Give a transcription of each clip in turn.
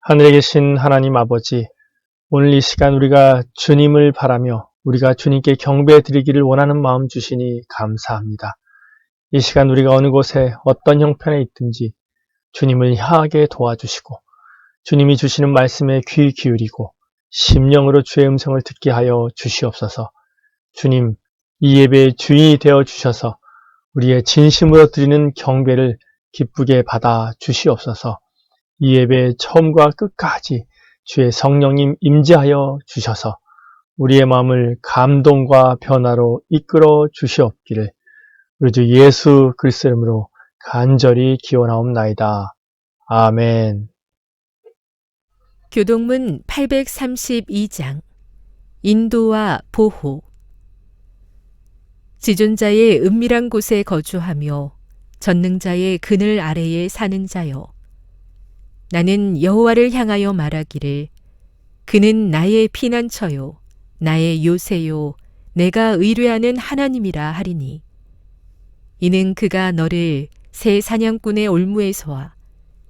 하늘에 계신 하나님 아버지, 오늘 이 시간 우리가 주님을 바라며 우리가 주님께 경배 드리기를 원하는 마음 주시니 감사합니다. 이 시간 우리가 어느 곳에 어떤 형편에 있든지 주님을 향하게 도와주시고 주님이 주시는 말씀에 귀 기울이고 심령으로 주의 음성을 듣게 하여 주시옵소서. 주님, 이 예배의 주인이 되어 주셔서 우리의 진심으로 드리는 경배를 기쁘게 받아 주시옵소서. 이 예배의 처음과 끝까지 주의 성령님 임재하여 주셔서 우리의 마음을 감동과 변화로 이끌어 주시옵기를 우리 주 예수 그리스도 이름으로 간절히 기원하옵나이다. 아멘. 교동문 832장 인도와 보호. 지존자의 은밀한 곳에 거주하며 전능자의 그늘 아래에 사는 자여, 나는 여호와를 향하여 말하기를 그는 나의 피난처요 나의 요새요 내가 의뢰하는 하나님이라 하리니, 이는 그가 너를 새 사냥꾼의 올무에서와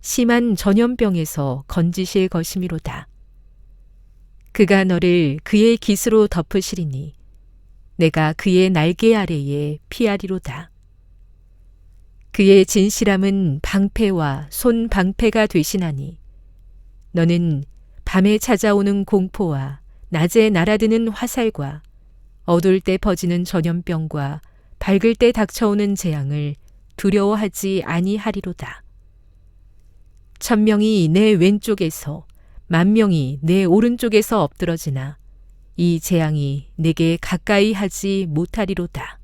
심한 전염병에서 건지실 것이미로다. 그가 너를 그의 깃으로 덮으시리니 내가 그의 날개 아래에 피하리로다. 그의 진실함은 방패와 손 방패가 되시나니 너는 밤에 찾아오는 공포와 낮에 날아드는 화살과 어두울 때 퍼지는 전염병과 밝을 때 닥쳐오는 재앙을 두려워하지 아니하리로다. 1000명이 내 왼쪽에서 10,000명이 내 오른쪽에서 엎드러지나 이 재앙이 내게 가까이 하지 못하리로다.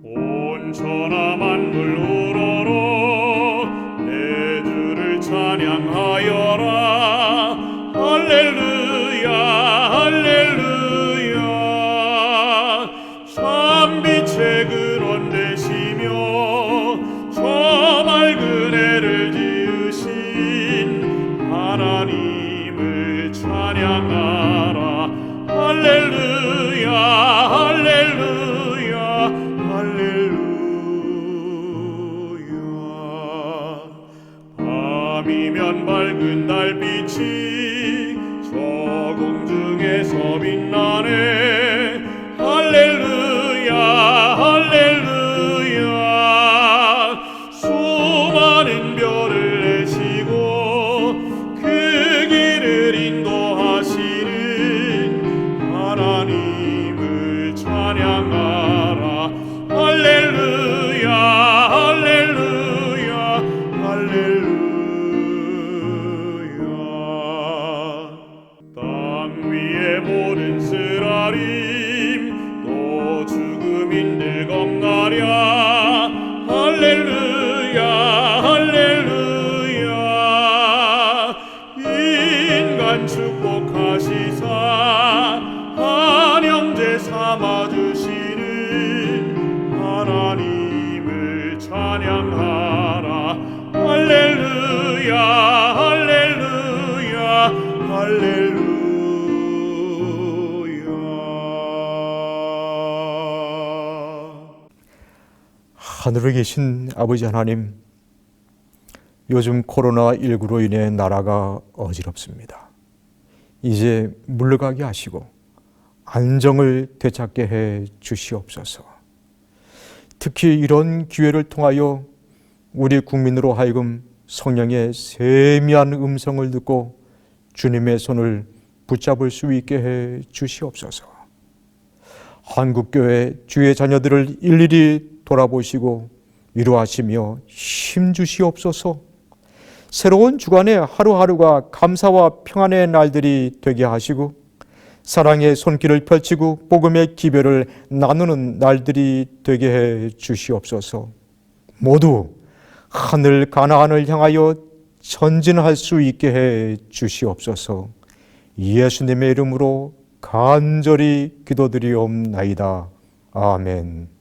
온 천하 만물 우러러 내 주를 찬양하여라. 할렐루야 할렐루야. 참 빛의 근원 되시며 저 맑은 해를 지으신 하나님을 찬양하라. 할렐루야 할렐루야 할렐루야. 밤이면 밝은 달빛이 저 공중에서 빛나네. 할렐루야 할렐루야. 수많은 별을 내시고 그 길을 인도하시는 하나님을 찬양하라. 할렐루야 할렐루야 할렐루야. 땅 위의 모든 쓰라림 또 죽음인들 겁나랴. 할렐루야 할렐루야. 인간 축복하시사 한영제 삼아주시는 하나님을 찬양하라. 할렐루야 할렐루야 할렐루야. 하늘에 계신 아버지 하나님, 요즘 코로나19로 인해 나라가 어지럽습니다. 이제 물러가게 하시고 안정을 되찾게 해 주시옵소서. 특히 이런 기회를 통하여 우리 국민으로 하여금 성령의 세미한 음성을 듣고 주님의 손을 붙잡을 수 있게 해 주시옵소서. 한국교회 주의 자녀들을 일일이 돌아보시고 위로하시며 힘주시옵소서. 새로운 주간에 하루하루가 감사와 평안의 날들이 되게 하시고 사랑의 손길을 펼치고 복음의 기별을 나누는 날들이 되게 해 주시옵소서. 모두 하늘 가나안을 향하여 전진할 수 있게 해 주시옵소서. 예수님의 이름으로 간절히 기도드리옵나이다. 아멘.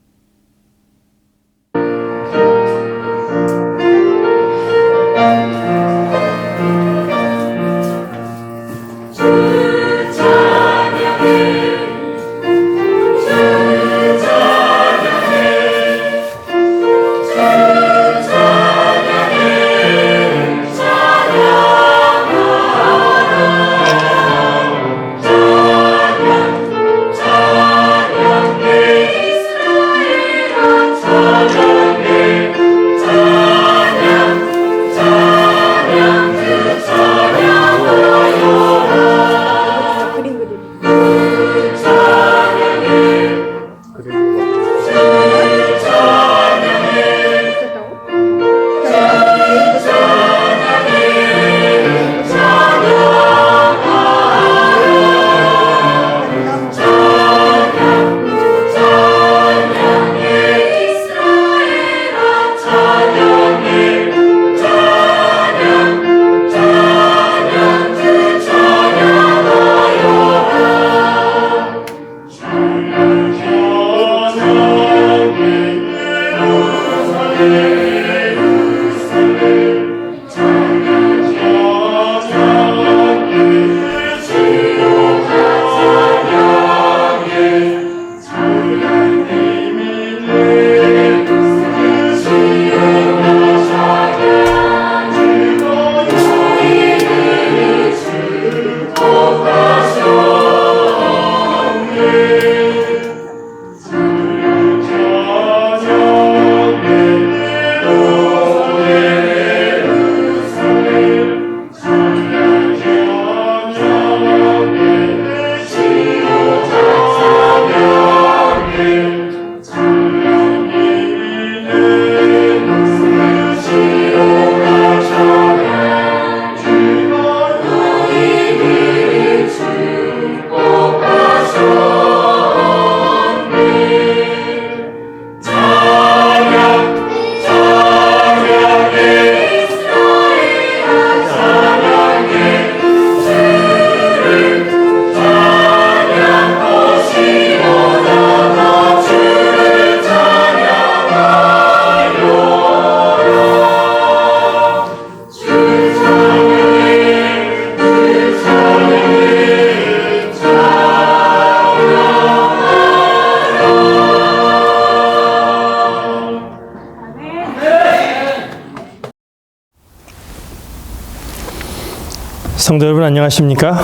성도 여러분 안녕하십니까?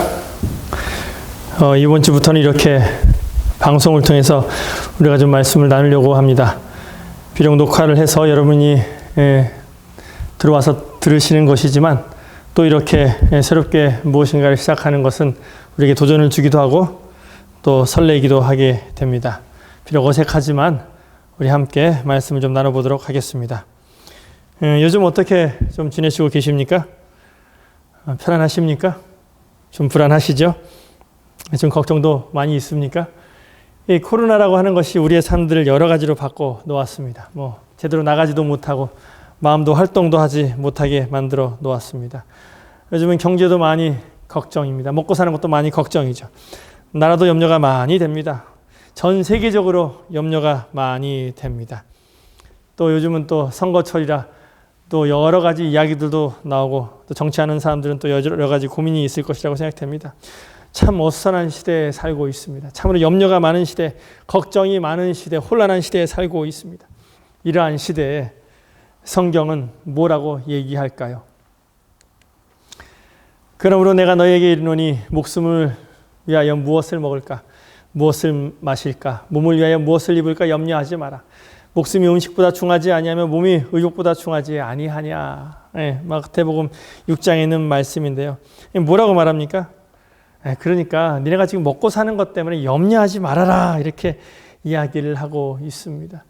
이번 주부터는 이렇게 방송을 통해서 우리가 좀 말씀을 나누려고 합니다. 비록 녹화를 해서 여러분이 들어와서 들으시는 것이지만 또 이렇게 새롭게 무엇인가를 시작하는 것은 우리에게 도전을 주기도 하고 또 설레기도 하게 됩니다. 비록 어색하지만 우리 함께 말씀을 좀 나눠보도록 하겠습니다. 요즘 어떻게 좀 지내시고 계십니까? 편안하십니까? 좀 불안하시죠? 좀 걱정도 많이 있습니까? 이 코로나라고 하는 것이 우리의 삶들을 여러 가지로 바꿔 놓았습니다. 제대로 나가지도 못하고 마음도 활동도 하지 못하게 만들어 놓았습니다. 요즘은 경제도 많이 걱정입니다. 먹고 사는 것도 많이 걱정이죠. 나라도 염려가 많이 됩니다. 전 세계적으로 염려가 많이 됩니다. 또 요즘은 또 선거철이라 또 여러 가지 이야기들도 나오고 또 정치하는 사람들은 또 여러 가지 고민이 있을 것이라고 생각됩니다. 참 어수선한 시대에 살고 있습니다. 참으로 염려가 많은 시대, 걱정이 많은 시대, 혼란한 시대에 살고 있습니다. 이러한 시대에 성경은 뭐라고 얘기할까요? 그러므로 내가 너에게 이르노니 목숨을 위하여 무엇을 먹을까? 무엇을 마실까? 몸을 위하여 무엇을 입을까? 염려하지 마라. 목숨이 음식보다 중하지 아니하며 몸이 의욕보다 중하지 아니하냐. 마태복음 6장에 있는 말씀인데요. 뭐라고 말합니까? 그러니까 니네가 지금 먹고 사는 것 때문에 염려하지 말아라 이렇게 이야기를 하고 있습니다.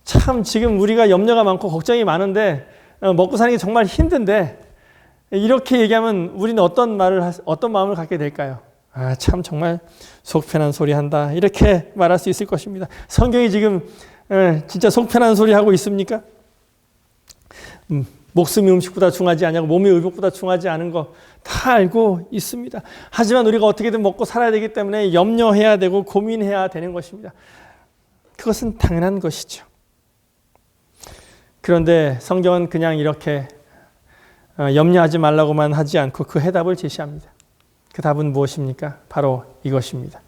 참 지금 우리가 염려가 많고 걱정이 많은데 먹고 사는 게 정말 힘든데 이렇게 얘기하면 우리는 어떤 마음을 갖게 될까요? 참 정말 속 편한 소리 한다 이렇게 말할 수 있을 것입니다. 성경이 지금 진짜 속 편한 소리 하고 있습니까? 목숨이 음식보다 중하지 않냐고 몸이 의복보다 중하지 않은 거 다 알고 있습니다. 하지만 우리가 어떻게든 먹고 살아야 되기 때문에 염려해야 되고 고민해야 되는 것입니다. 그것은 당연한 것이죠. 그런데 성경은 그냥 이렇게 염려하지 말라고만 하지 않고 그 해답을 제시합니다. 그 답은 무엇입니까? 바로 이것입니다.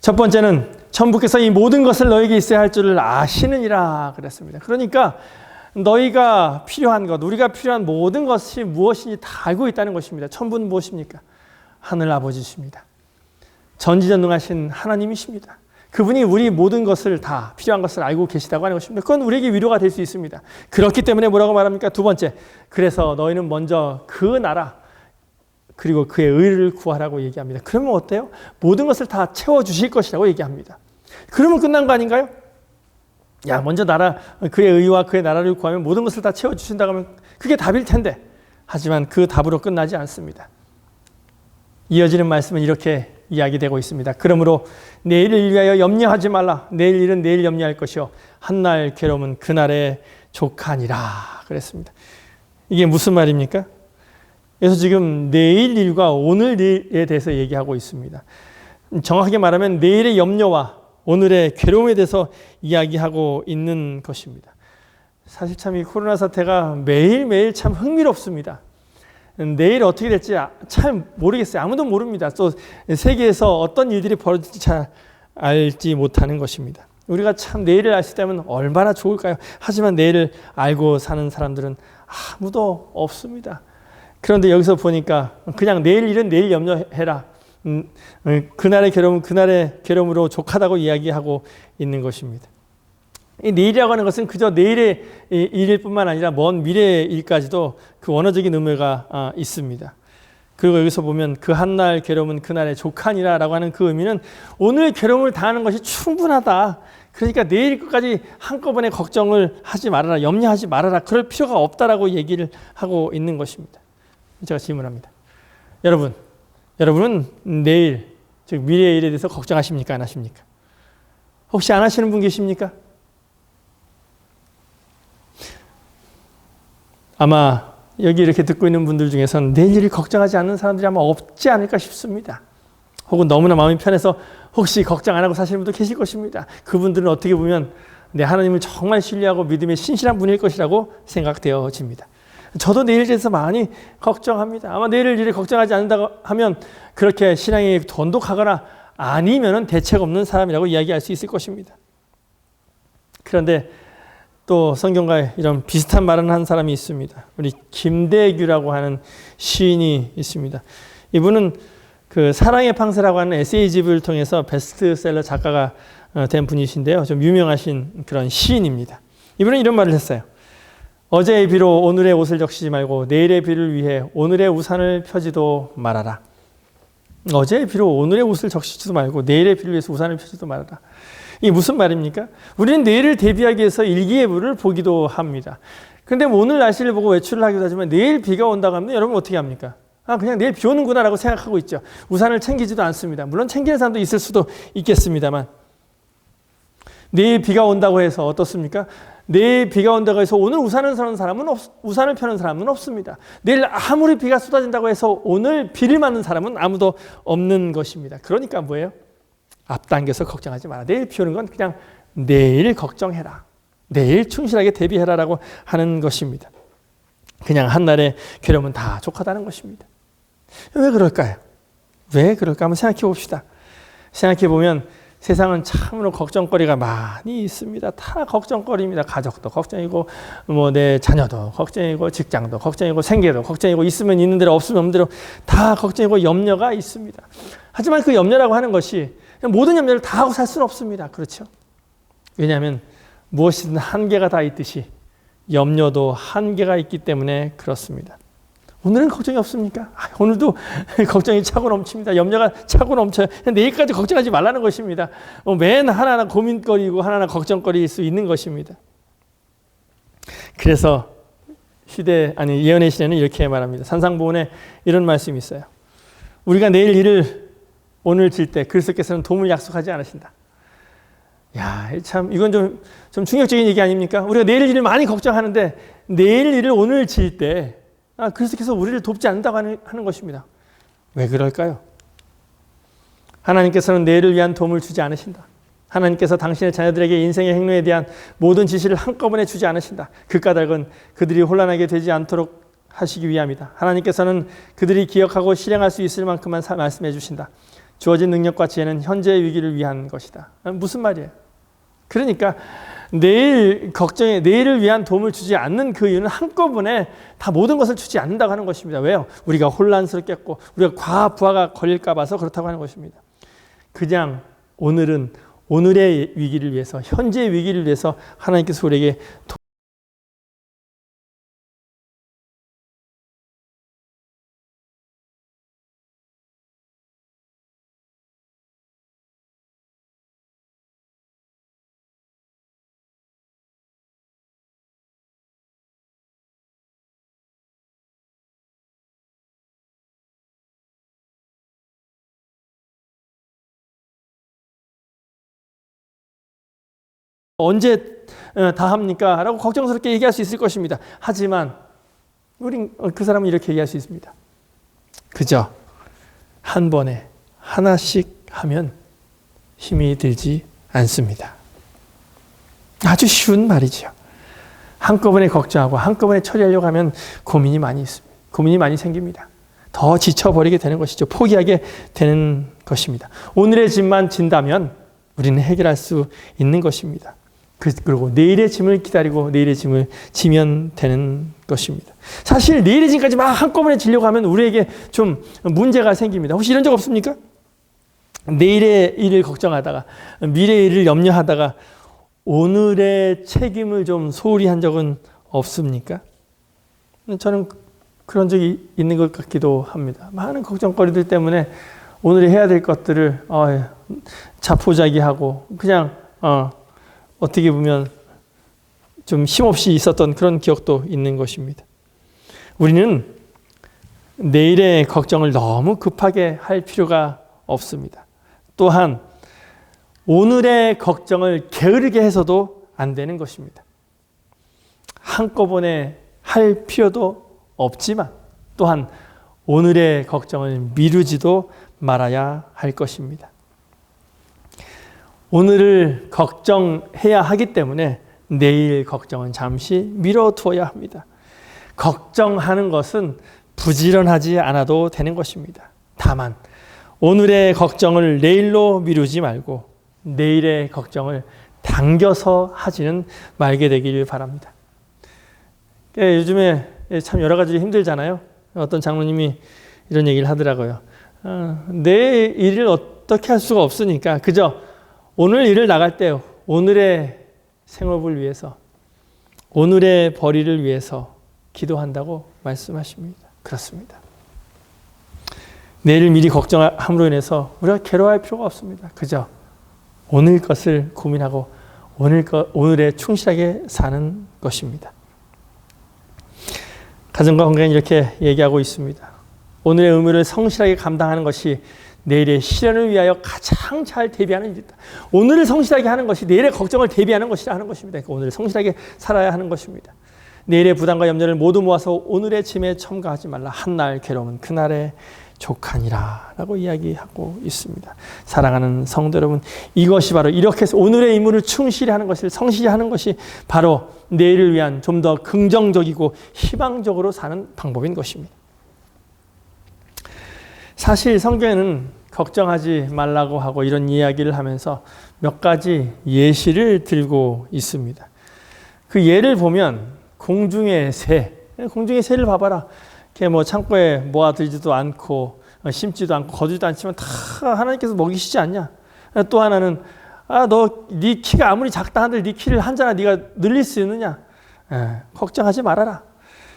첫 번째는 천부께서 이 모든 것을 너에게 있어야 할 줄을 아시느니라 그랬습니다. 그러니까 너희가 필요한 것, 우리가 필요한 모든 것이 무엇인지 다 알고 있다는 것입니다. 천부는 무엇입니까? 하늘 아버지십니다. 전지전능하신 하나님이십니다. 그분이 우리 모든 것을 다 필요한 것을 알고 계시다고 하는 것입니다. 그건 우리에게 위로가 될 수 있습니다. 그렇기 때문에 뭐라고 말합니까? 두 번째, 그래서 너희는 먼저 그 나라 그리고 그의 의를 구하라고 얘기합니다. 그러면 어때요? 모든 것을 다 채워주실 것이라고 얘기합니다. 그러면 끝난 거 아닌가요? 먼저 그의 의와 그의 나라를 구하면 모든 것을 다 채워주신다고 하면 그게 답일 텐데 하지만 그 답으로 끝나지 않습니다. 이어지는 말씀은 이렇게 이야기되고 있습니다. 그러므로 내일을 위하여 염려하지 말라. 내일 일은 내일 염려할 것이요 한날 괴로움은 그날의 족하니라 그랬습니다. 이게 무슨 말입니까? 그래서 지금 내일 일과 오늘 일에 대해서 얘기하고 있습니다. 정확하게 말하면 내일의 염려와 오늘의 괴로움에 대해서 이야기하고 있는 것입니다. 사실 참 이 코로나 사태가 매일매일 참 흥미롭습니다. 내일 어떻게 될지 잘 모르겠어요. 아무도 모릅니다. 또 세계에서 어떤 일들이 벌어질지 잘 알지 못하는 것입니다. 우리가 참 내일을 알 수 있다면 얼마나 좋을까요? 하지만 내일을 알고 사는 사람들은 아무도 없습니다. 그런데 여기서 보니까 그냥 내일 일은 내일 염려해라. 그날의 괴로움은 그날의 괴로움으로 족하다고 이야기하고 있는 것입니다. 이 내일이라고 하는 것은 그저 내일의 일일 뿐만 아니라 먼 미래의 일까지도 그 원어적인 의미가 있습니다. 그리고 여기서 보면 그 한날 괴로움은 그날의 족하니라 라고 하는 그 의미는 오늘 괴로움을 당하는 것이 충분하다. 그러니까 내일 끝까지 한꺼번에 걱정을 하지 말아라. 염려하지 말아라. 그럴 필요가 없다라고 얘기를 하고 있는 것입니다. 제가 질문합니다. 여러분은 내일, 즉 미래의 일에 대해서 걱정하십니까? 안 하십니까? 혹시 안 하시는 분 계십니까? 아마 여기 이렇게 듣고 있는 분들 중에서는 내일 일을 걱정하지 않는 사람들이 아마 없지 않을까 싶습니다. 혹은 너무나 마음이 편해서 혹시 걱정 안 하고 사시는 분도 계실 것입니다. 그분들은 어떻게 보면 하나님을 정말 신뢰하고 믿음에 신실한 분일 것이라고 생각되어집니다. 저도 내일에 대해서 많이 걱정합니다. 아마 내일 일을 걱정하지 않는다고 하면 그렇게 신앙이 돈독하거나 아니면 대책 없는 사람이라고 이야기할 수 있을 것입니다. 그런데 또 성경과 이런 비슷한 말을 한 사람이 있습니다. 우리 김대규라고 하는 시인이 있습니다. 이분은 그 사랑의 팡세라고 하는 에세이집을 통해서 베스트셀러 작가가 된 분이신데요. 좀 유명하신 그런 시인입니다. 이분은 이런 말을 했어요. 어제의 비로 오늘의 옷을 적시지 말고 내일의 비를 위해 오늘의 우산을 펴지도 말아라. 어제의 비로 오늘의 옷을 적시지도 말고 내일의 비를 위해서 우산을 펴지도 말아라. 이게 무슨 말입니까? 우리는 내일을 대비하기 위해서 일기예보를 보기도 합니다. 그런데 오늘 날씨를 보고 외출을 하기도 하지만 내일 비가 온다고 하면 여러분 어떻게 합니까? 그냥 내일 비 오는구나 라고 생각하고 있죠. 우산을 챙기지도 않습니다. 물론 챙기는 사람도 있을 수도 있겠습니다만 내일 비가 온다고 해서 어떻습니까? 내일 비가 온다고 해서 오늘 우산을 펴는 사람은 없습니다. 내일 아무리 비가 쏟아진다고 해서 오늘 비를 맞는 사람은 아무도 없는 것입니다. 그러니까 뭐예요? 앞당겨서 걱정하지 마라. 내일 비 오는 건 그냥 내일 걱정해라. 내일 충실하게 대비해라라고 하는 것입니다. 그냥 한날의 괴로움은 다 족하다는 것입니다. 왜 그럴까요? 왜 그럴까 한번 생각해 봅시다. 생각해 보면 세상은 참으로 걱정거리가 많이 있습니다. 다 걱정거리입니다. 가족도 걱정이고, 내 자녀도 걱정이고, 직장도 걱정이고, 생계도 걱정이고, 있으면 있는 대로 없으면 없는 대로 다 걱정이고 염려가 있습니다. 하지만 그 염려라고 하는 것이 모든 염려를 다 하고 살 수는 없습니다. 그렇죠? 왜냐하면 무엇이든 한계가 다 있듯이 염려도 한계가 있기 때문에 그렇습니다. 오늘은 걱정이 없습니까? 오늘도 걱정이 차고 넘칩니다. 염려가 차고 넘쳐요. 내일까지 걱정하지 말라는 것입니다. 맨 하나하나 고민거리고 하나하나 걱정거리일 수 있는 것입니다. 그래서 예언의 시대는 이렇게 말합니다. 산상보훈에 이런 말씀이 있어요. 우리가 내일 일을 오늘 질 때 그리스도께서는 도움을 약속하지 않으신다. 야, 참 이건 좀 충격적인 얘기 아닙니까? 우리가 내일 일을 많이 걱정하는데 내일 일을 오늘 질 때 그리스도께서 우리를 돕지 않는다고 하는 것입니다. 왜 그럴까요? 하나님께서는 내일을 위한 도움을 주지 않으신다. 하나님께서 당신의 자녀들에게 인생의 행로에 대한 모든 지시를 한꺼번에 주지 않으신다. 그 까닭은 그들이 혼란하게 되지 않도록 하시기 위함이다. 하나님께서는 그들이 기억하고 실행할 수 있을 만큼만 말씀해 주신다. 주어진 능력과 지혜는 현재의 위기를 위한 것이다. 무슨 말이에요? 그러니까 내일을 위한 도움을 주지 않는 그 이유는 한꺼번에 다 모든 것을 주지 않는다고 하는 것입니다. 왜요? 우리가 혼란스럽겠고 우리가 과부하가 걸릴까 봐서 그렇다고 하는 것입니다. 그냥 오늘은 오늘의 위기를 위해서, 현재의 위기를 위해서 하나님께서 우리에게 언제 다 합니까? 라고 걱정스럽게 얘기할 수 있을 것입니다. 하지만 그 사람은 이렇게 얘기할 수 있습니다. 그저 한 번에 하나씩 하면 힘이 들지 않습니다. 아주 쉬운 말이죠. 한꺼번에 걱정하고 한꺼번에 처리하려고 하면 고민이 많이 있습니다. 고민이 많이 생깁니다. 더 지쳐버리게 되는 것이죠. 포기하게 되는 것입니다. 오늘의 짐만 진다면 우리는 해결할 수 있는 것입니다. 그리고 내일의 짐을 기다리고 내일의 짐을 지면 되는 것입니다. 사실 내일의 짐까지 막 한꺼번에 지려고 하면 우리에게 좀 문제가 생깁니다. 혹시 이런 적 없습니까? 내일의 일을 걱정하다가 미래의 일을 염려하다가 오늘의 책임을 좀 소홀히 한 적은 없습니까? 저는 그런 적이 있는 것 같기도 합니다. 많은 걱정거리들 때문에 오늘 해야 될 것들을 자포자기하고 그냥 어떻게 보면 좀 힘없이 있었던 그런 기억도 있는 것입니다. 우리는 내일의 걱정을 너무 급하게 할 필요가 없습니다. 또한 오늘의 걱정을 게으르게 해서도 안 되는 것입니다. 한꺼번에 할 필요도 없지만 또한 오늘의 걱정을 미루지도 말아야 할 것입니다. 오늘을 걱정해야 하기 때문에 내일 걱정은 잠시 미뤄두어야 합니다. 걱정하는 것은 부지런하지 않아도 되는 것입니다. 다만 오늘의 걱정을 내일로 미루지 말고 내일의 걱정을 당겨서 하지는 말게 되길 바랍니다. 요즘에 참 여러 가지 힘들잖아요. 어떤 장로님이 이런 얘기를 하더라고요. 내 일을 어떻게 할 수가 없으니까 그저 오늘 일을 나갈 때 오늘의 생업을 위해서, 오늘의 벌이를 위해서 기도한다고 말씀하십니다. 그렇습니다. 내일을 미리 걱정함으로 인해서 우리가 괴로워할 필요가 없습니다. 그저 오늘 것을 고민하고 오늘에 충실하게 사는 것입니다. 가정과 건강은 이렇게 얘기하고 있습니다. 오늘의 의무를 성실하게 감당하는 것이 내일의 실현을 위하여 가장 잘 대비하는 일이다. 오늘을 성실하게 하는 것이 내일의 걱정을 대비하는 것이라 하는 것입니다. 그러니까 오늘을 성실하게 살아야 하는 것입니다. 내일의 부담과 염려를 모두 모아서 오늘의 짐에 첨가하지 말라. 한날 괴로움은 그날의 족하니라 라고 이야기하고 있습니다. 사랑하는 성도 여러분, 이것이 바로 이렇게 해서 오늘의 임무를 충실히 하는 것을 성실히 하는 것이 바로 내일을 위한 좀 더 긍정적이고 희망적으로 사는 방법인 것입니다. 사실 성경에는 걱정하지 말라고 하고 이런 이야기를 하면서 몇 가지 예시를 들고 있습니다. 그 예를 보면 공중의 새를 봐봐라. 이렇게 뭐 창고에 모아두지도 않고 심지도 않고 거두지도 않지만 다 하나님께서 먹이시지 않냐. 또 하나는 네 키가 아무리 작다 한들 네 키를 한 자나 네가 늘릴 수 있느냐. 걱정하지 말아라.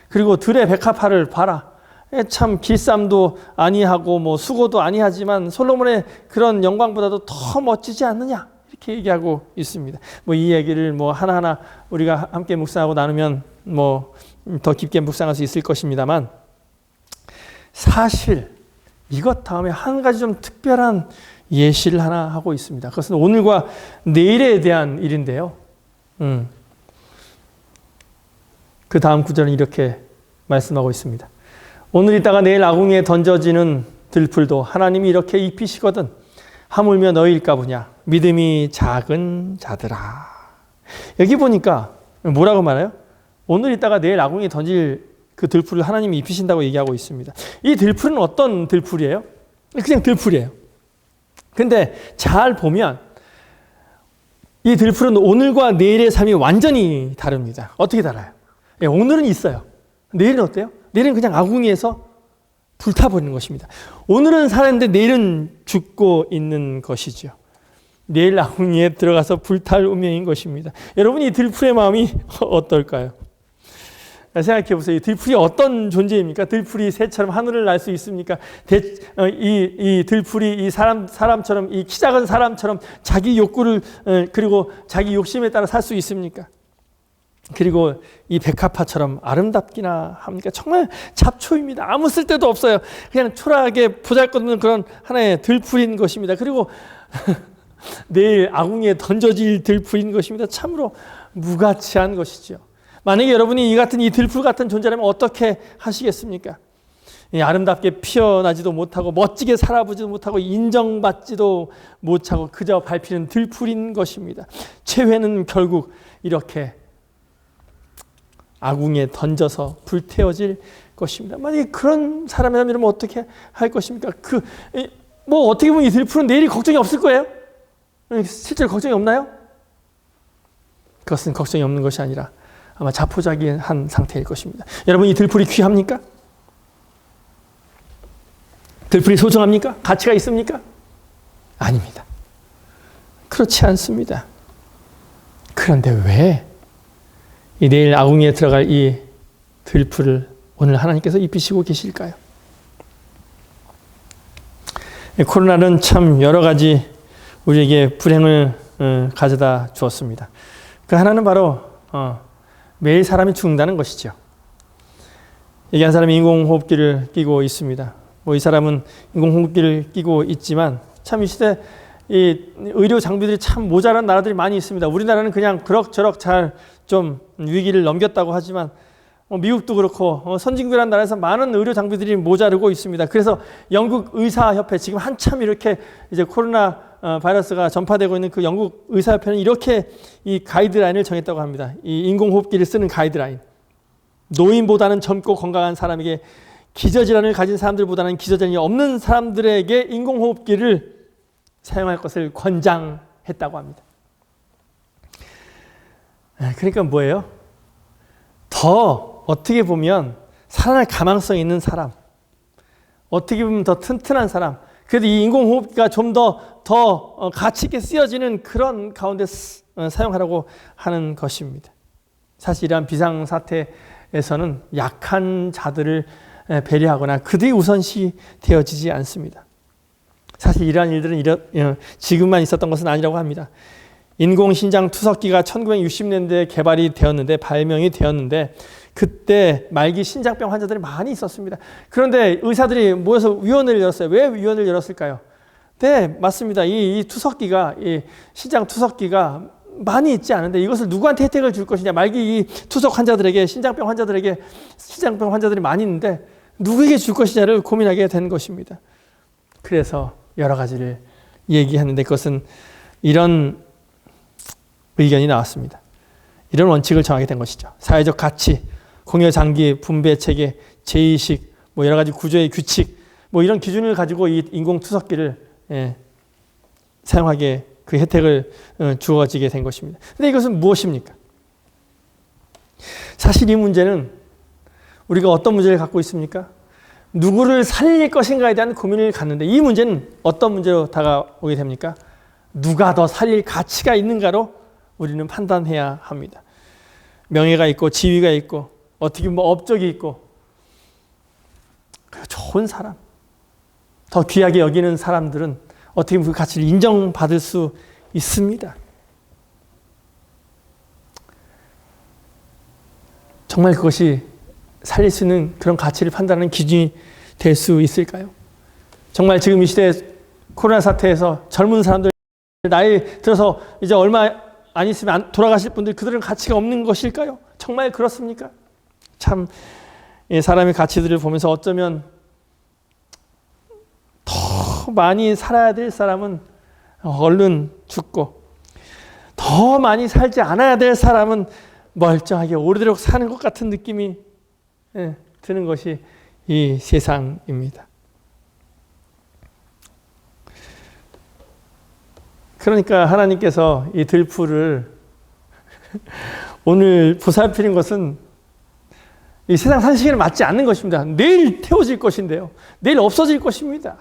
그리고 들의 백합화를 봐라. 참 길쌈도 아니하고 뭐 수고도 아니하지만 솔로몬의 그런 영광보다도 더 멋지지 않느냐. 이렇게 얘기하고 있습니다. 뭐 이 얘기를 뭐 하나하나 우리가 함께 묵상하고 나누면 뭐 더 깊게 묵상할 수 있을 것입니다만, 사실 이것 다음에 한 가지 좀 특별한 예시를 하나 하고 있습니다. 그것은 오늘과 내일에 대한 일인데요. 그 다음 구절은 이렇게 말씀하고 있습니다. 오늘 있다가 내일 아궁이에 던져지는 들풀도 하나님이 이렇게 입히시거든 하물며 너희일까 보냐. 믿음이 작은 자들아. 여기 보니까 뭐라고 말해요? 오늘 있다가 내일 아궁이에 던질 그 들풀을 하나님이 입히신다고 얘기하고 있습니다. 이 들풀은 어떤 들풀이에요? 그냥 들풀이에요. 근데 잘 보면 이 들풀은 오늘과 내일의 삶이 완전히 다릅니다. 어떻게 달라요? 오늘은 있어요. 내일은 어때요? 내일은 그냥 아궁이에서 불타버리는 것입니다. 오늘은 살았는데 내일은 죽고 있는 것이죠. 내일 아궁이에 들어가서 불탈 운명인 것입니다. 여러분, 이 들풀의 마음이 어떨까요? 생각해 보세요. 이 들풀이 어떤 존재입니까? 들풀이 새처럼 하늘을 날 수 있습니까? 이 들풀이 이 사람처럼, 이 키 작은 사람처럼 자기 욕구를 그리고 자기 욕심에 따라 살 수 있습니까? 그리고 이 백합화처럼 아름답기나 합니까? 정말 잡초입니다. 아무 쓸데도 없어요. 그냥 초라하게 보잘것없는 그런 하나의 들풀인 것입니다. 그리고 내일 아궁이에 던져질 들풀인 것입니다. 참으로 무가치한 것이죠. 만약에 여러분이 이 같은 이 들풀 같은 존재라면 어떻게 하시겠습니까? 아름답게 피어나지도 못하고 멋지게 살아보지도 못하고 인정받지도 못하고 그저 밟히는 들풀인 것입니다. 최후에는 결국 이렇게 아궁이에 던져서 불태워질 것입니다. 만약에 그런 사람이라면 어떻게 할 것입니까? 뭐 어떻게 보면 이 들풀은 내일이 걱정이 없을 거예요? 실제로 걱정이 없나요? 그것은 걱정이 없는 것이 아니라 아마 자포자기한 상태일 것입니다. 여러분, 이 들풀이 귀합니까? 들풀이 소중합니까? 가치가 있습니까? 아닙니다. 그렇지 않습니다. 그런데 왜 이 내일 아궁이에 들어갈 이 들풀을 오늘 하나님께서 입히시고 계실까요? 코로나는 참 여러 가지 우리에게 불행을 가져다 주었습니다. 그 하나는 바로 매일 사람이 죽는다는 것이죠. 여기 한 사람이 인공호흡기를 끼고 있습니다. 뭐 이 사람은 인공호흡기를 끼고 있지만 참 이 시대 이 의료 장비들이 참 모자란 나라들이 많이 있습니다. 우리나라는 그냥 그럭저럭 잘 좀 위기를 넘겼다고 하지만 미국도 그렇고 선진국이라는 나라에서 많은 의료 장비들이 모자르고 있습니다. 그래서 영국 의사협회, 지금 한참 이렇게 이제 코로나 바이러스가 전파되고 있는 그 영국 의사협회는 이렇게 이 가이드라인을 정했다고 합니다. 이 인공호흡기를 쓰는 가이드라인. 노인보다는 젊고 건강한 사람에게, 기저질환을 가진 사람들보다는 기저질환이 없는 사람들에게 인공호흡기를 사용할 것을 권장했다고 합니다. 그러니까 뭐예요? 더 어떻게 보면 살아날 가망성 있는 사람, 어떻게 보면 더 튼튼한 사람, 그래도 이 인공호흡기가 좀 더 가치 있게 쓰여지는 그런 가운데 사용하라고 하는 것입니다. 사실 이러한 비상사태에서는 약한 자들을 배려하거나 그들이 우선시 되어지지 않습니다. 사실 이러한 일들은 지금만 있었던 것은 아니라고 합니다. 인공신장 투석기가 1960년대에 개발이 되었는데, 발명이 되었는데, 그때 말기 신장병 환자들이 많이 있었습니다. 그런데 의사들이 모여서 위원회를 열었어요. 왜 위원회를 열었을까요? 네, 맞습니다. 이 투석기가, 이 신장 투석기가 많이 있지 않은데 이것을 누구한테 혜택을 줄 것이냐. 말기 이 투석 환자들에게, 신장병 환자들이 많이 있는데 누구에게 줄 것이냐를 고민하게 된 것입니다. 그래서 여러 가지를 얘기하는데 그것은 이런 의견이 나왔습니다. 이런 원칙을 정하게 된 것이죠. 사회적 가치, 공여 장기 분배 체계, 제의식, 여러 가지 구조의 규칙, 이런 기준을 가지고 이 인공 투석기를 사용하게 그 혜택을 주어지게 된 것입니다. 근데 이것은 무엇입니까? 사실 이 문제는 우리가 어떤 문제를 갖고 있습니까? 누구를 살릴 것인가에 대한 고민을 갖는데 이 문제는 어떤 문제로 다가오게 됩니까? 누가 더 살릴 가치가 있는가로 우리는 판단해야 합니다. 명예가 있고 지위가 있고 어떻게 보면 업적이 있고 좋은 사람, 더 귀하게 여기는 사람들은 어떻게 보면 그 가치를 인정받을 수 있습니다. 정말 그것이 살릴 수 있는 그런 가치를 판단하는 기준이 될 수 있을까요? 정말 지금 이 시대 코로나 사태에서 젊은 사람들, 나이 들어서 이제 얼마 안 있으면 돌아가실 분들, 그들은 가치가 없는 것일까요? 정말 그렇습니까? 참 사람의 가치들을 보면서 어쩌면 더 많이 살아야 될 사람은 얼른 죽고 더 많이 살지 않아야 될 사람은 멀쩡하게 오래도록 사는 것 같은 느낌이 드는 것이 이 세상입니다. 그러니까 하나님께서 이 들풀을 오늘 보살피는 것은 이 세상 산식에는 맞지 않는 것입니다. 내일 태워질 것인데요. 내일 없어질 것입니다.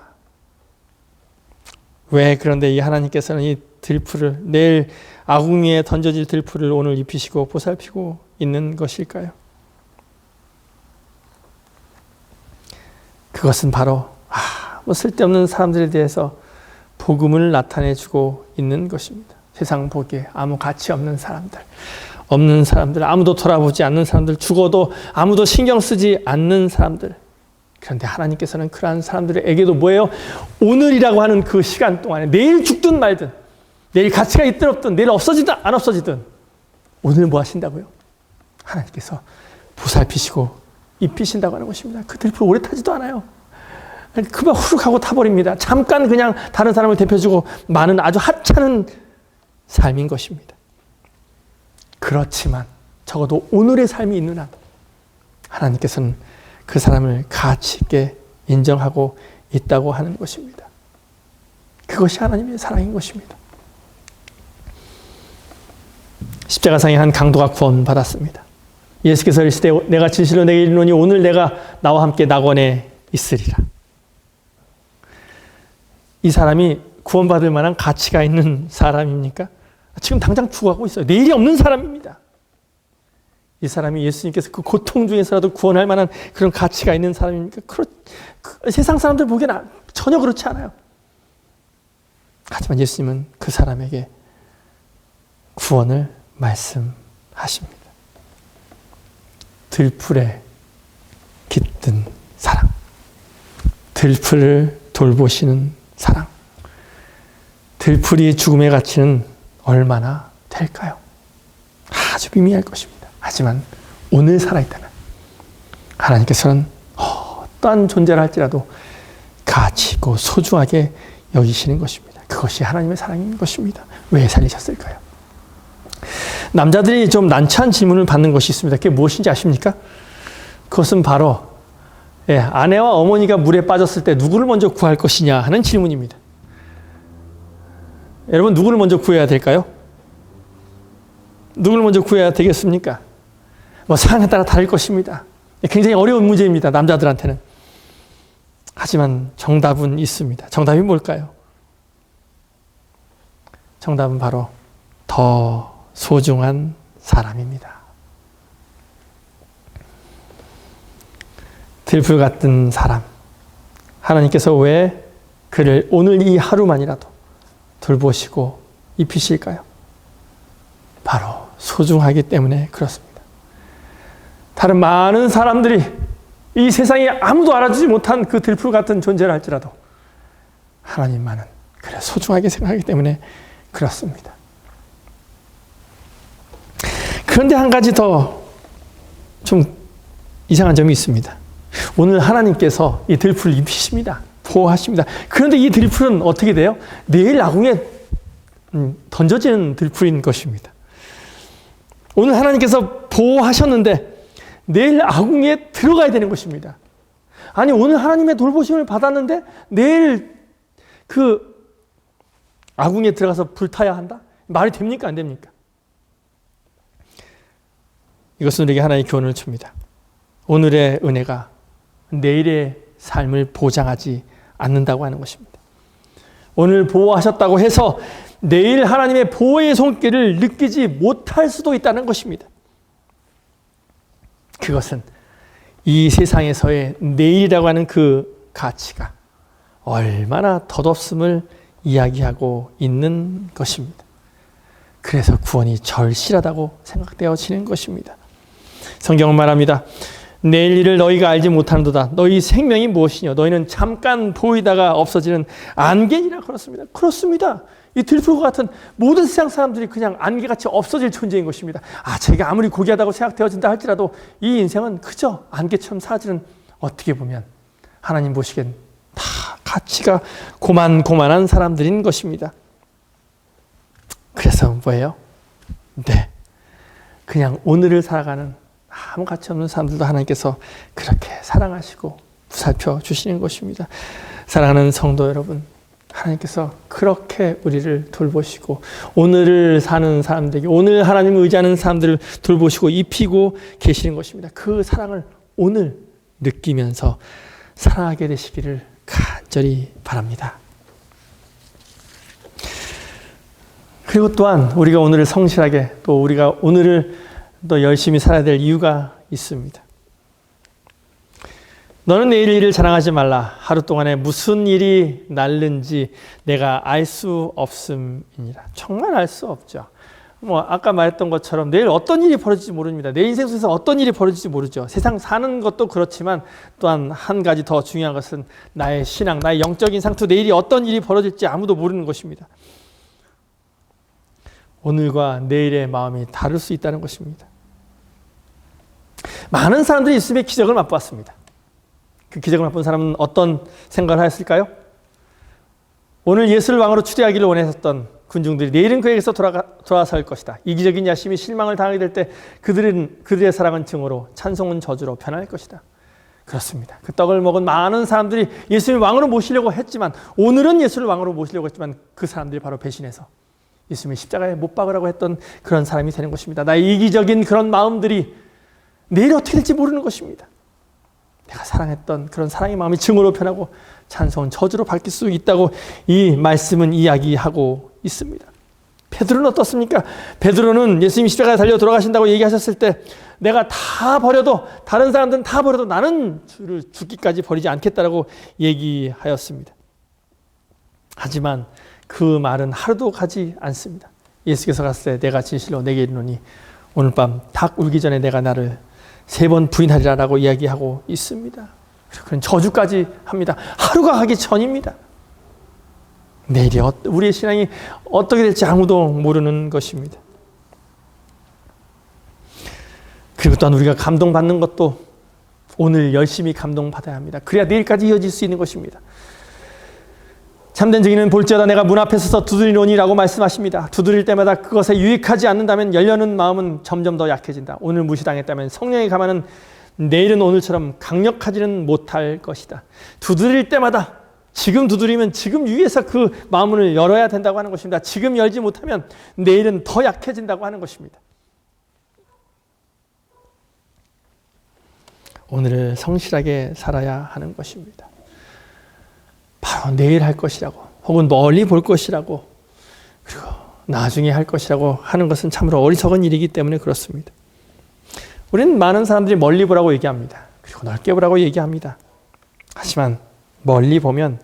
왜 그런데 이 하나님께서는 이 들풀을, 내일 아궁이에 던져질 들풀을 오늘 입히시고 보살피고 있는 것일까요? 그것은 바로 쓸데없는 사람들에 대해서 복음을 나타내주고 있는 것입니다. 세상 보기에 아무 가치 없는 사람들, 아무도 돌아보지 않는 사람들, 죽어도 아무도 신경 쓰지 않는 사람들. 그런데 하나님께서는 그러한 사람들에게도 뭐예요? 오늘이라고 하는 그 시간 동안에 내일 죽든 말든, 내일 가치가 있든 없든, 내일 없어지든 안 없어지든 오늘 뭐 하신다고요? 하나님께서 보살피시고 입히신다고 하는 것입니다. 그 들풀 오래 타지도 않아요. 금방 후룩 하고 타버립니다. 잠깐 그냥 다른 사람을 대표주고 많은 아주 하찮은 삶인 것입니다. 그렇지만 적어도 오늘의 삶이 있는 한 하나님께서는 그 사람을 가치 있게 인정하고 있다고 하는 것입니다. 그것이 하나님의 사랑인 것입니다. 십자가상의 한 강도가 구원받았습니다. 예수께서 이르시되 내가 진실로 내게 이르노니 오늘 내가 나와 함께 낙원에 있으리라. 이 사람이 구원받을 만한 가치가 있는 사람입니까? 지금 당장 죽어가고 있어요. 내일이 없는 사람입니다. 이 사람이 예수님께서 그 고통 중에서라도 구원할 만한 그런 가치가 있는 사람입니까? 세상 사람들 보기에는 전혀 그렇지 않아요. 하지만 예수님은 그 사람에게 구원을 말씀하십니다. 들풀에 깃든 사랑, 들풀을 돌보시는 사랑, 들풀이 죽음의 가치는 얼마나 될까요? 아주 미미할 것입니다. 하지만 오늘 살아있다면 하나님께서는 어떠한 존재를 할지라도 가치 있고 소중하게 여기시는 것입니다. 그것이 하나님의 사랑인 것입니다. 왜 살리셨을까요? 남자들이 좀 난처한 질문을 받는 것이 있습니다. 그게 무엇인지 아십니까? 그것은 바로 아내와 어머니가 물에 빠졌을 때 누구를 먼저 구할 것이냐 하는 질문입니다. 여러분, 누구를 먼저 구해야 될까요? 누굴 먼저 구해야 되겠습니까? 상황에 따라 다를 것입니다. 굉장히 어려운 문제입니다. 남자들한테는. 하지만 정답은 있습니다. 정답이 뭘까요? 정답은 바로 더 소중한 사람입니다. 들풀 같은 사람. 하나님께서 왜 그를 오늘 이 하루만이라도 돌보시고 입히실까요? 바로 소중하기 때문에 그렇습니다. 다른 많은 사람들이 이 세상에 아무도 알아주지 못한 그 들풀 같은 존재를 할지라도 하나님만은 그래 소중하게 생각하기 때문에 그렇습니다. 그런데 한 가지 더 좀 이상한 점이 있습니다. 오늘 하나님께서 이 들풀을 입히십니다. 보호하십니다. 그런데 이 들풀은 어떻게 돼요? 내일 아궁에 던져지는 들풀인 것입니다. 오늘 하나님께서 보호하셨는데 내일 아궁에 들어가야 되는 것입니다. 아니 오늘 하나님의 돌보심을 받았는데 내일 그 아궁에 들어가서 불타야 한다? 말이 됩니까? 안 됩니까? 이것은 우리에게 하나의 교훈을 줍니다. 오늘의 은혜가 내일의 삶을 보장하지 않는다고 하는 것입니다. 오늘 보호하셨다고 해서 내일 하나님의 보호의 손길을 느끼지 못할 수도 있다는 것입니다. 그것은 이 세상에서의 내일이라고 하는 그 가치가 얼마나 덧없음을 이야기하고 있는 것입니다. 그래서 구원이 절실하다고 생각되어지는 것입니다. 성경은 말합니다. 내일 일을 너희가 알지 못하는도다. 너희 생명이 무엇이냐? 너희는 잠깐 보이다가 없어지는 안개니라. 그렇습니다. 그렇습니다. 이 들풀과 같은 모든 세상 사람들이 그냥 안개같이 없어질 존재인 것입니다. 제가 아무리 고귀하다고 생각되어진다 할지라도 이 인생은 그저 안개처럼 사라지는, 어떻게 보면 하나님 보시기엔 다 가치가 고만고만한 사람들인 것입니다. 그래서 뭐예요? 네, 그냥 오늘을 살아가는 아무 가치 없는 사람들도 하나님께서 그렇게 사랑하시고 살펴 주시는 것입니다. 사랑하는 성도 여러분, 하나님께서 그렇게 우리를 돌보시고 오늘을 사는 사람들에게, 오늘 하나님을 의지하는 사람들을 돌보시고 입히고 계시는 것입니다. 그 사랑을 오늘 느끼면서 사랑하게 되시기를 간절히 바랍니다. 그리고 또한 우리가 오늘을 성실하게, 또 우리가 오늘을 또 열심히 살아야 될 이유가 있습니다. 너는 내일 일을 자랑하지 말라. 하루 동안에 무슨 일이 날는지 내가 알 수 없음이니라. 정말 알 수 없죠. 아까 말했던 것처럼 내일 어떤 일이 벌어질지 모릅니다. 내 인생 속에서 어떤 일이 벌어질지 모르죠. 세상 사는 것도 그렇지만 또한 한 가지 더 중요한 것은 나의 신앙, 나의 영적인 상태, 내일이 어떤 일이 벌어질지 아무도 모르는 것입니다. 오늘과 내일의 마음이 다를 수 있다는 것입니다. 많은 사람들이 예수님의 기적을 맛보았습니다. 그 기적을 맛본 사람은 어떤 생각을 하였을까요? 오늘 예수를 왕으로 추대하기를 원했었던 군중들이 내일은 그에게서 돌아설 것이다. 이기적인 야심이 실망을 당하게 될 때 그들의 사랑은 증오로, 찬송은 저주로 변할 것이다. 그렇습니다. 그 떡을 먹은 많은 사람들이 예수를 왕으로 모시려고 했지만, 오늘은 예수를 왕으로 모시려고 했지만 그 사람들이 바로 배신해서 예수님의 십자가에 못 박으라고 했던 그런 사람이 되는 것입니다. 나의 이기적인 그런 마음들이 내일 어떻게 될지 모르는 것입니다. 내가 사랑했던 그런 사랑의 마음이 증오로 변하고 찬송은 저주로 바뀔 수 있다고 이 말씀은 이야기하고 있습니다. 베드로는 어떻습니까? 베드로는 예수님이 십자가에 달려 돌아가신다고 얘기하셨을 때 내가 다 버려도, 다른 사람들은 다 버려도 나는 주를 죽기까지 버리지 않겠다라고 얘기하였습니다. 하지만 그 말은 하루도 가지 않습니다. 예수께서 갔을 때 내가 진실로 내게 이르노니 오늘 밤 닭 울기 전에 내가 나를 3번 부인하리라라고 이야기하고 있습니다. 그런 저주까지 합니다. 하루가 가기 전입니다. 내일이 우리의 신앙이 어떻게 될지 아무도 모르는 것입니다. 그리고 또한 우리가 감동받는 것도 오늘 열심히 감동받아야 합니다. 그래야 내일까지 이어질 수 있는 것입니다. 참된 증인은 볼지어다 내가 문 앞에 서서 두드리노니라고 말씀하십니다. 두드릴 때마다 그것에 유익하지 않는다면 열려는 마음은 점점 더 약해진다. 오늘 무시당했다면 성령의 가마는 내일은 오늘처럼 강력하지는 못할 것이다. 두드릴 때마다 지금 두드리면 지금 위에서 그 마음을 열어야 된다고 하는 것입니다. 지금 열지 못하면 내일은 더 약해진다고 하는 것입니다. 오늘을 성실하게 살아야 하는 것입니다. 바로 내일 할 것이라고, 혹은 멀리 볼 것이라고, 그리고 나중에 할 것이라고 하는 것은 참으로 어리석은 일이기 때문에 그렇습니다. 우리는 많은 사람들이 멀리 보라고 얘기합니다. 그리고 넓게 보라고 얘기합니다. 하지만 멀리 보면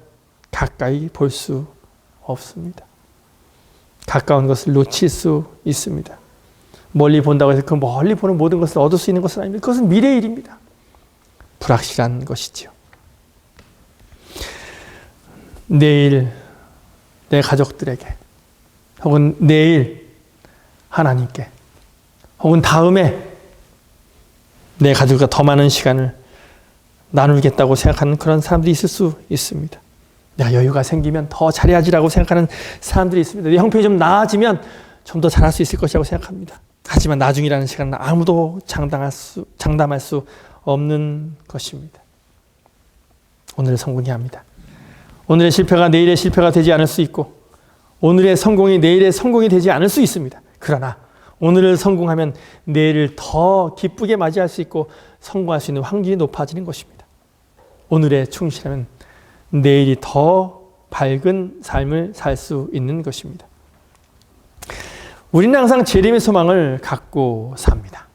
가까이 볼 수 없습니다. 가까운 것을 놓칠 수 있습니다. 멀리 본다고 해서 그 멀리 보는 모든 것을 얻을 수 있는 것은 아닙니다. 그것은 미래의 일입니다. 불확실한 것이지요. 내일 내 가족들에게, 혹은 내일 하나님께, 혹은 다음에 내 가족과 더 많은 시간을 나누겠다고 생각하는 그런 사람들이 있을 수 있습니다. 내가 여유가 생기면 더 잘해야지라고 생각하는 사람들이 있습니다. 내 형편이 좀 나아지면 좀 더 잘할 수 있을 것이라고 생각합니다. 하지만 나중이라는 시간은 아무도 장담할 수 없는 것입니다. 오늘을 성공해야 합니다. 오늘의 실패가 내일의 실패가 되지 않을 수 있고, 오늘의 성공이 내일의 성공이 되지 않을 수 있습니다. 그러나 오늘을 성공하면 내일을 더 기쁘게 맞이할 수 있고 성공할 수 있는 확률이 높아지는 것입니다. 오늘에 충실하면 내일이 더 밝은 삶을 살 수 있는 것입니다. 우리는 항상 재림의 소망을 갖고 삽니다.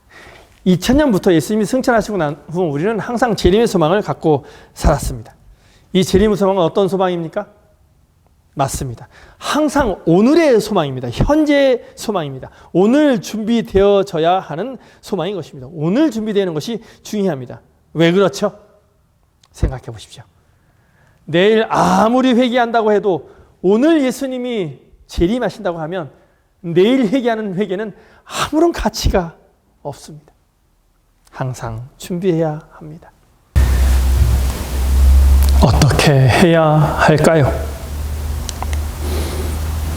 2000년부터 예수님이 승천하시고 난 후 우리는 항상 재림의 소망을 갖고 살았습니다. 이 재림의 소망은 어떤 소망입니까? 맞습니다. 항상 오늘의 소망입니다. 현재의 소망입니다. 오늘 준비되어져야 하는 소망인 것입니다. 오늘 준비되는 것이 중요합니다. 왜 그렇죠? 생각해 보십시오. 내일 아무리 회개한다고 해도 오늘 예수님이 재림하신다고 하면 내일 회개하는 회개는 아무런 가치가 없습니다. 항상 준비해야 합니다. 어떻게 해야 할까요?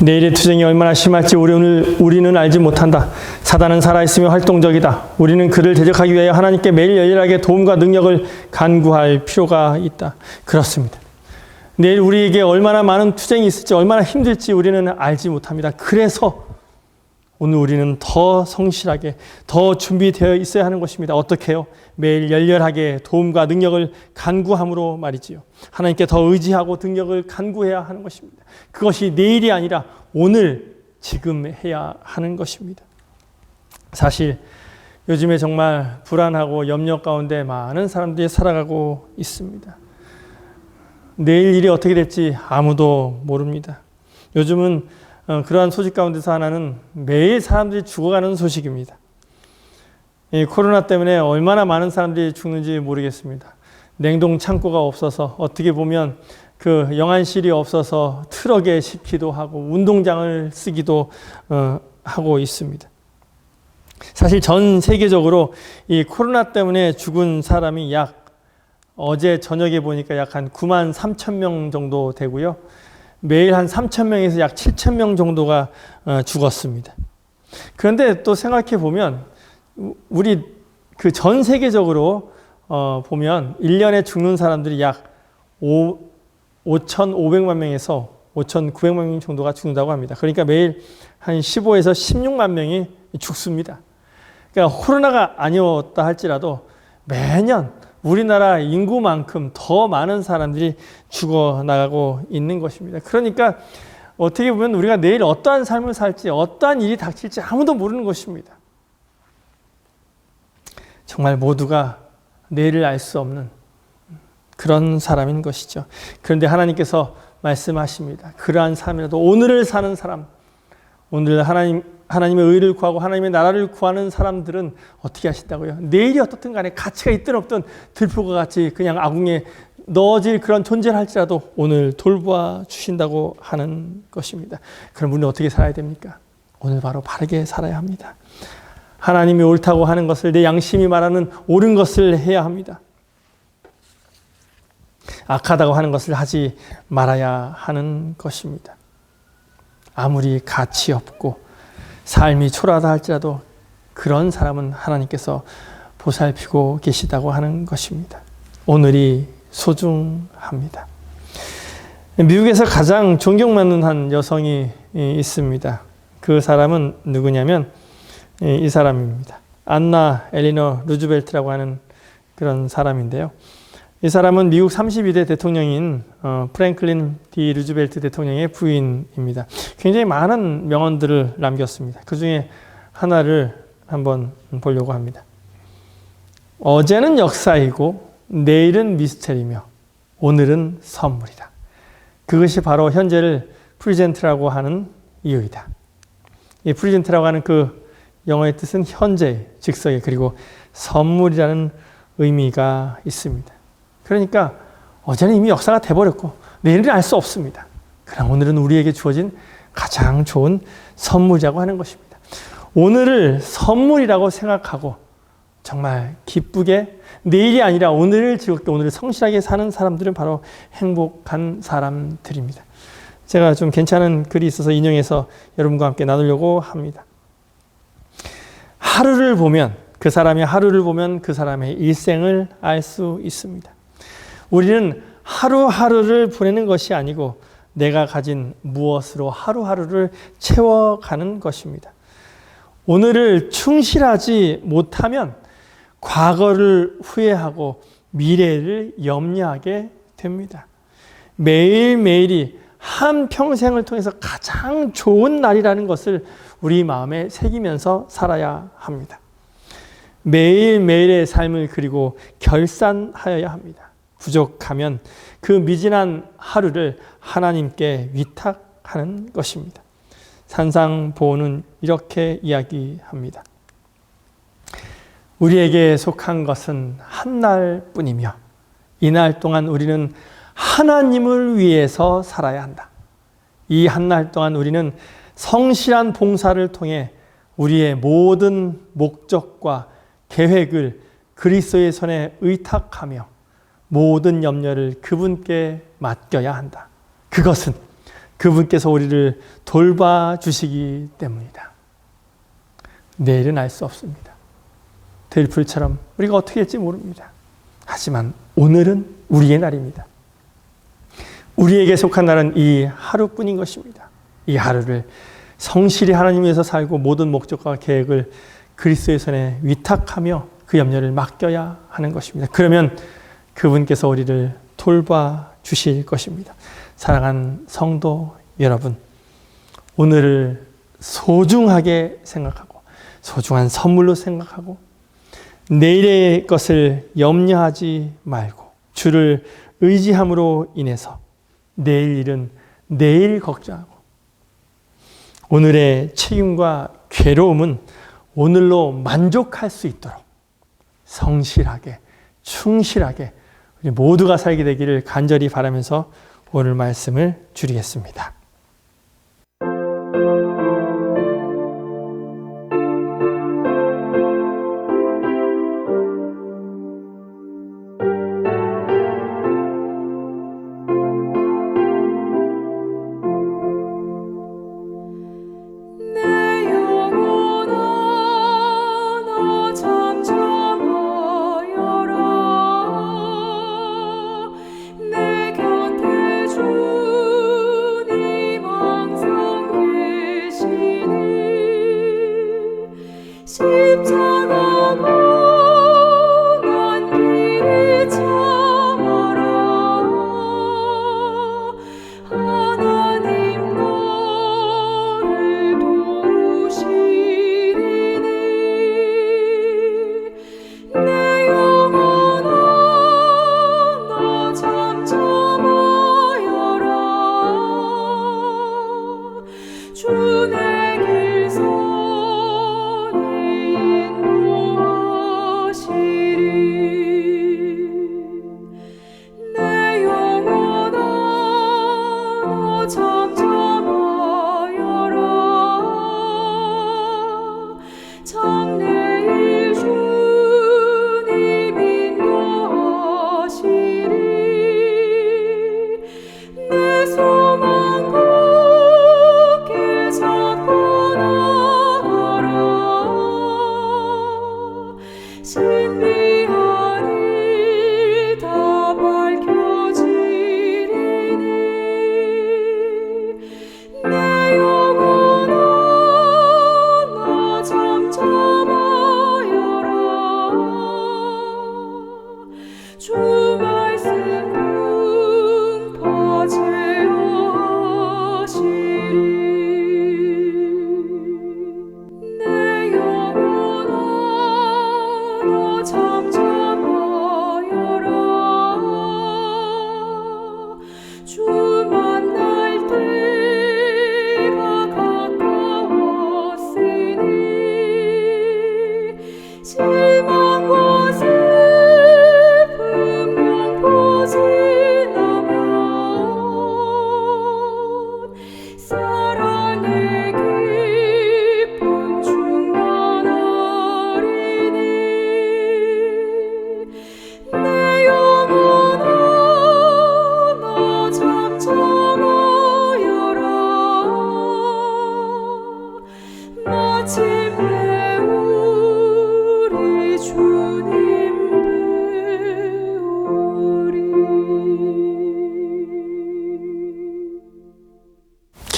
내일의 투쟁이 얼마나 심할지 우리는 알지 못한다. 사단은 살아있으며 활동적이다. 우리는 그를 대적하기 위하여 하나님께 매일 열렬하게 도움과 능력을 간구할 필요가 있다. 그렇습니다. 내일 우리에게 얼마나 많은 투쟁이 있을지, 얼마나 힘들지 우리는 알지 못합니다. 그래서 오늘 우리는 더 성실하게, 더 준비되어 있어야 하는 것입니다. 어떻게 해요? 매일 열렬하게 도움과 능력을 간구함으로 말이지요. 하나님께 더 의지하고 능력을 간구해야 하는 것입니다. 그것이 내일이 아니라 오늘, 지금 해야 하는 것입니다. 사실 요즘에 정말 불안하고 염려 가운데 많은 사람들이 살아가고 있습니다. 내일 일이 어떻게 될지 아무도 모릅니다. 요즘은 그러한 소식 가운데서 하나는 매일 사람들이 죽어가는 소식입니다. 이 코로나 때문에 얼마나 많은 사람들이 죽는지 모르겠습니다. 냉동 창고가 없어서, 어떻게 보면 그 영안실이 없어서 트럭에 싣기도 하고 운동장을 쓰기도 하고 있습니다. 사실 전 세계적으로 이 코로나 때문에 죽은 사람이 어제 저녁에 보니까 약 한 9만 3천 명 정도 되고요. 매일 한 3천 명에서 약 7천 명 정도가 죽었습니다. 그런데 또 생각해 보면 우리 그 전 세계적으로 보면 1년에 죽는 사람들이 약 5,500만 명에서 5,900만 명 정도가 죽는다고 합니다. 그러니까 매일 한 15에서 16만 명이 죽습니다. 그러니까 코로나가 아니었다 할지라도 매년 우리나라 인구만큼 더 많은 사람들이 죽어나가고 있는 것입니다. 그러니까 어떻게 보면 우리가 내일 어떠한 삶을 살지, 어떠한 일이 닥칠지 아무도 모르는 것입니다. 정말 모두가 내일을 알 수 없는 그런 사람인 것이죠. 그런데 하나님께서 말씀하십니다. 그러한 삶이라도 오늘을 사는 사람, 오늘 하나님의 의를 구하고 하나님의 나라를 구하는 사람들은 어떻게 하신다고요? 내일이 어떻든 간에 가치가 있든 없든 들풀과 같이 그냥 아궁에 넣어질 그런 존재를 할지라도 오늘 돌보아 주신다고 하는 것입니다. 그럼 우리는 어떻게 살아야 됩니까? 오늘 바로 바르게 살아야 합니다. 하나님이 옳다고 하는 것을, 내 양심이 말하는 옳은 것을 해야 합니다. 악하다고 하는 것을 하지 말아야 하는 것입니다. 아무리 가치 없고 삶이 초라하다 할지라도 그런 사람은 하나님께서 보살피고 계시다고 하는 것입니다. 오늘이 소중합니다. 미국에서 가장 존경받는 한 여성이 있습니다. 그 사람은 누구냐면 이 사람입니다. 안나 엘리너 루즈벨트라고 하는 그런 사람인데요. 이 사람은 미국 32대 대통령인 프랭클린 D. 루즈벨트 대통령의 부인입니다. 굉장히 많은 명언들을 남겼습니다. 그 중에 하나를 한번 보려고 합니다. 어제는 역사이고 내일은 미스터리며 오늘은 선물이다. 그것이 바로 현재를 프리젠트라고 하는 이유이다. 이 프리젠트라고 하는 그 영어의 뜻은 현재, 즉석에, 그리고 선물이라는 의미가 있습니다. 그러니까 어제는 이미 역사가 돼버렸고 내일은 알 수 없습니다. 그러나 오늘은 우리에게 주어진 가장 좋은 선물이라고 하는 것입니다. 오늘을 선물이라고 생각하고 정말 기쁘게 내일이 아니라 오늘을 즐겁게 오늘을 성실하게 사는 사람들은 바로 행복한 사람들입니다. 제가 좀 괜찮은 글이 있어서 인용해서 여러분과 함께 나누려고 합니다. 하루를 보면 그 사람의 하루를 보면 그 사람의 일생을 알 수 있습니다. 우리는 하루하루를 보내는 것이 아니고 내가 가진 무엇으로 하루하루를 채워가는 것입니다. 오늘을 충실하지 못하면 과거를 후회하고 미래를 염려하게 됩니다. 매일매일이 한 평생을 통해서 가장 좋은 날이라는 것을 우리 마음에 새기면서 살아야 합니다. 매일매일의 삶을 그리고 결산하여야 합니다. 부족하면 그 미진한 하루를 하나님께 위탁하는 것입니다. 산상보호는 이렇게 이야기합니다. 우리에게 속한 것은 한 날뿐이며 이 날 동안 우리는 하나님을 위해서 살아야 한다. 이 한 날 동안 우리는 성실한 봉사를 통해 우리의 모든 목적과 계획을 그리스도의 손에 의탁하며 모든 염려를 그분께 맡겨야 한다. 그것은 그분께서 우리를 돌봐주시기 때문이다. 내일은 알 수 없습니다. 들풀처럼 우리가 어떻게 될지 모릅니다. 하지만 오늘은 우리의 날입니다. 우리에게 속한 날은 이 하루뿐인 것입니다. 이 하루를 성실히 하나님 위해서 살고 모든 목적과 계획을 그리스도의 손에 위탁하며 그 염려를 맡겨야 하는 것입니다. 그러면 그분께서 우리를 돌봐주실 것입니다. 사랑하는 성도 여러분, 오늘을 소중하게 생각하고 소중한 선물로 생각하고 내일의 것을 염려하지 말고 주를 의지함으로 인해서 내일 일은 내일 걱정하고 오늘의 책임과 괴로움은 오늘로 만족할 수 있도록 성실하게 충실하게 우리 모두가 살게 되기를 간절히 바라면서 오늘 말씀을 줄이겠습니다. 내 영혼아 나 잠잠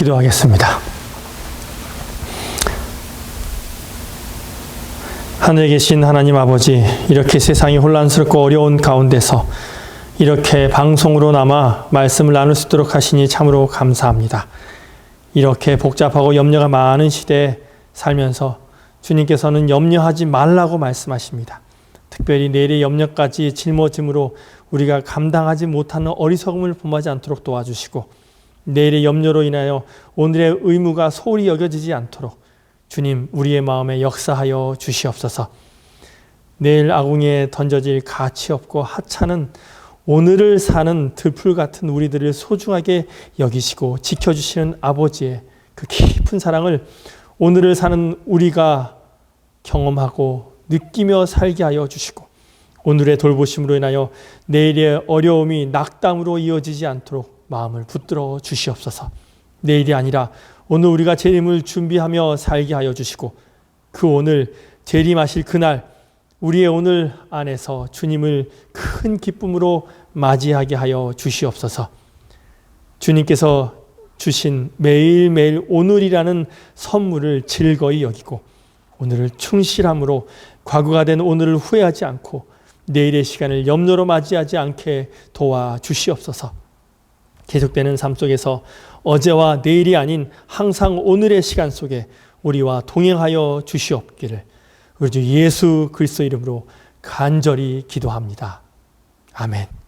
기도하겠습니다. 하늘에 계신 하나님 아버지, 이렇게 세상이 혼란스럽고 어려운 가운데서 이렇게 방송으로나마 말씀을 나눌 수 있도록 하시니 참으로 감사합니다. 이렇게 복잡하고 염려가 많은 시대에 살면서 주님께서는 염려하지 말라고 말씀하십니다. 특별히 내일의 염려까지 짊어짐으로 우리가 감당하지 못하는 어리석음을 범하지 않도록 도와주시고, 내일의 염려로 인하여 오늘의 의무가 소홀히 여겨지지 않도록 주님 우리의 마음에 역사하여 주시옵소서. 내일 아궁이에 던져질 가치 없고 하찮은 오늘을 사는 들풀 같은 우리들을 소중하게 여기시고 지켜주시는 아버지의 그 깊은 사랑을 오늘을 사는 우리가 경험하고 느끼며 살게 하여 주시고, 오늘의 돌보심으로 인하여 내일의 어려움이 낙담으로 이어지지 않도록 마음을 붙들어 주시옵소서. 내일이 아니라 오늘 우리가 재림을 준비하며 살게 하여 주시고, 그 오늘 재림하실 그날 우리의 오늘 안에서 주님을 큰 기쁨으로 맞이하게 하여 주시옵소서. 주님께서 주신 매일매일 오늘이라는 선물을 즐거이 여기고 오늘을 충실함으로 과거가 된 오늘을 후회하지 않고 내일의 시간을 염려로 맞이하지 않게 도와주시옵소서. 계속되는 삶 속에서 어제와 내일이 아닌 항상 오늘의 시간 속에 우리와 동행하여 주시옵기를 우리 주 예수 그리스도 이름으로 간절히 기도합니다. 아멘.